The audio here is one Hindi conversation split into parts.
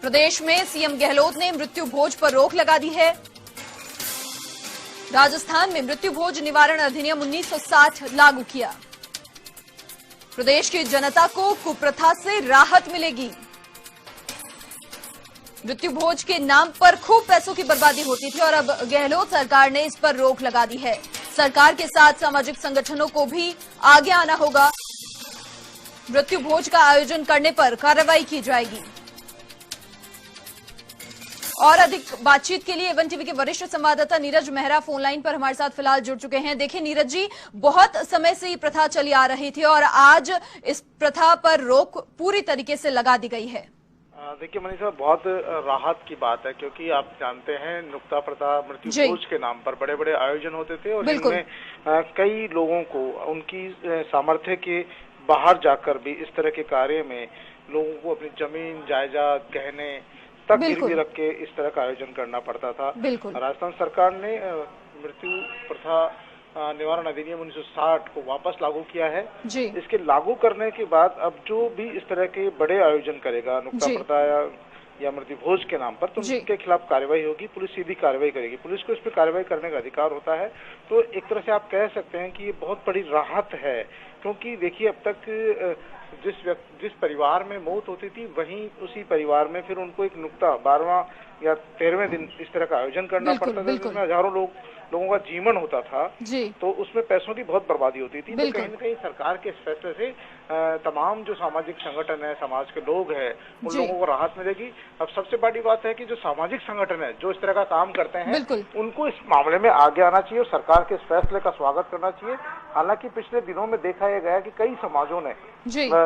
प्रदेश में सीएम गहलोत ने मृत्यु भोज पर रोक लगा दी है। राजस्थान में मृत्यु भोज निवारण अधिनियम 1960 लागू किया। प्रदेश की जनता को कुप्रथा से राहत मिलेगी। मृत्यु भोज के नाम पर खूब पैसों की बर्बादी होती थी और अब गहलोत सरकार ने इस पर रोक लगा दी है। सरकार के साथ सामाजिक संगठनों को भी आगे आना होगा। मृत्यु भोज का आयोजन करने पर कार्रवाई की जाएगी। और अधिक बातचीत के लिए एवन टीवी के वरिष्ठ संवाददाता नीरज मेहरा फोन लाइन पर हमारे साथ फिलहाल जुड़ चुके हैं। देखिए नीरज जी, बहुत समय से ये प्रथा चली आ रही थी और आज इस प्रथा पर रोक पूरी तरीके से लगा दी गई है। देखिए मनीषा, बहुत राहत की बात है क्योंकि आप जानते हैं नुक्ता प्रथा मृत्यु भोज के नाम पर बड़े बड़े आयोजन होते थे और इनमें कई लोगों को उनकी सामर्थ्य के बाहर जाकर भी इस तरह के कार्य में लोगों को अपनी जमीन जायदाद गहने तक गिरवी रख के इस तरह का आयोजन करना पड़ता था। राजस्थान सरकार ने मृत्यु प्रथा निवारण अधिनियम 1960 को वापस लागू किया है। इसके लागू करने के बाद अब जो भी इस तरह के बड़े आयोजन करेगा नुक्ता प्रथा या मृत्यु भोज के नाम पर, तो उनके खिलाफ कार्रवाई होगी। पुलिस सीधी कार्रवाई करेगी। पुलिस को इस पर कार्रवाई करने का अधिकार होता है। तो एक तरह से आप कह सकते हैं कि ये बहुत बड़ी राहत है क्योंकि देखिए अब तक जिस परिवार में मौत होती थी वहीं उसी परिवार में फिर उनको एक नुक्ता 12वां या 13वें दिन इस तरह का आयोजन करना पड़ता था जिसमें हजारों लोगों का जीवन होता था। तो उसमें पैसों की बहुत बर्बादी होती थी। तो कहीं न कहीं सरकार के इस फैसले से तमाम जो सामाजिक संगठन है, समाज के लोग हैं, उन लोगों को राहत मिलेगी। अब सबसे बड़ी बात है कि जो सामाजिक संगठन है जो इस तरह का काम करते हैं उनको इस मामले में आगे आना चाहिए और सरकार के इस फैसले का स्वागत करना चाहिए। हालांकि पिछले दिनों में देखा यह गया कि कई समाजों ने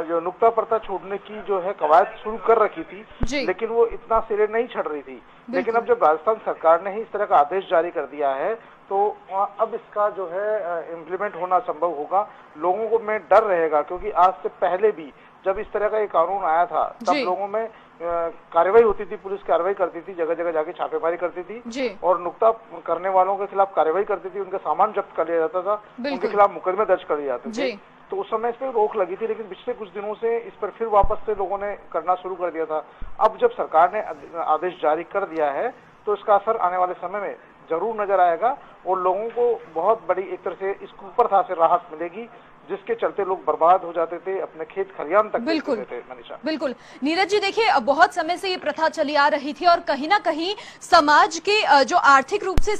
जो नुक्ता प्रथा छोड़ने की जो है कवायद शुरू कर रखी थी लेकिन वो इतना सिरे नहीं चढ़ रही थी। लेकिन अब जब राजस्थान सरकार ने ही इस तरह का आदेश जारी कर दिया है तो अब इसका जो है इम्प्लीमेंट होना संभव होगा। लोगों को में डर रहेगा क्योंकि आज से पहले भी जब इस तरह का एक कानून आया था तब लोगों में कार्रवाई होती थी, पुलिस कार्रवाई करती थी, जगह जगह जाके छापेमारी करती थी और नुक्ता करने वालों के खिलाफ कार्रवाई करती थी, उनका सामान जब्त कर लिया जाता था, उनके खिलाफ मुकदमे दर्ज कर लिए जाते थे। तो उस समय इस पर रोक लगी थी लेकिन पिछले कुछ दिनों से इस पर फिर वापस से लोगों ने करना शुरू कर दिया था। अब जब सरकार ने आदेश जारी कर दिया है तो इसका असर आने वाले समय में जरूर नजर आएगा और लोगों को बहुत बड़ी एक तरह से इस कुप्रथा से राहत मिलेगी जिसके चलते लोग बर्बाद हो जाते थे, अपने खेत खलियान तक बिल्कुल थे। मनीषा, बिल्कुल। नीरज जी, देखिए बहुत समय से ये प्रथा चली आ रही थी और कहीं ना कहीं समाज के जो आर्थिक रूप से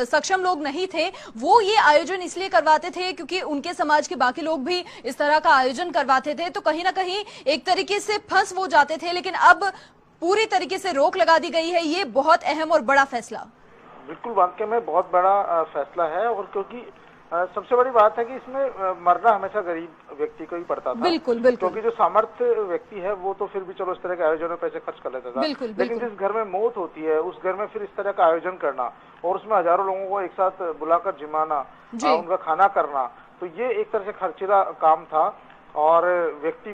सक्षम लोग नहीं थे वो ये आयोजन इसलिए करवाते थे क्योंकि उनके समाज के बाकी लोग भी इस तरह का आयोजन करवाते थे। तो कहीं ना कहीं एक तरीके से फंस वो जाते थे लेकिन अब पूरी तरीके से रोक लगा दी गई है। ये बहुत अहम और बड़ा फैसला। बिल्कुल, वाकई में बहुत बड़ा फैसला है और क्योंकि सबसे बड़ी बात है कि इसमें मरना हमेशा गरीब व्यक्ति को ही पड़ता था। बिल्कुल। क्योंकि जो सामर्थ्य व्यक्ति है वो तो फिर भी चलो इस तरह के आयोजनों में पैसे खर्च कर लेता था। लेकिन जिस घर में मौत होती है उस घर में फिर इस तरह का आयोजन करना और उसमें हजारों लोगों को एक साथ बुलाकर जिमाना, उनका खाना करना, तो ये एक तरह से खर्चीला काम था और व्यक्ति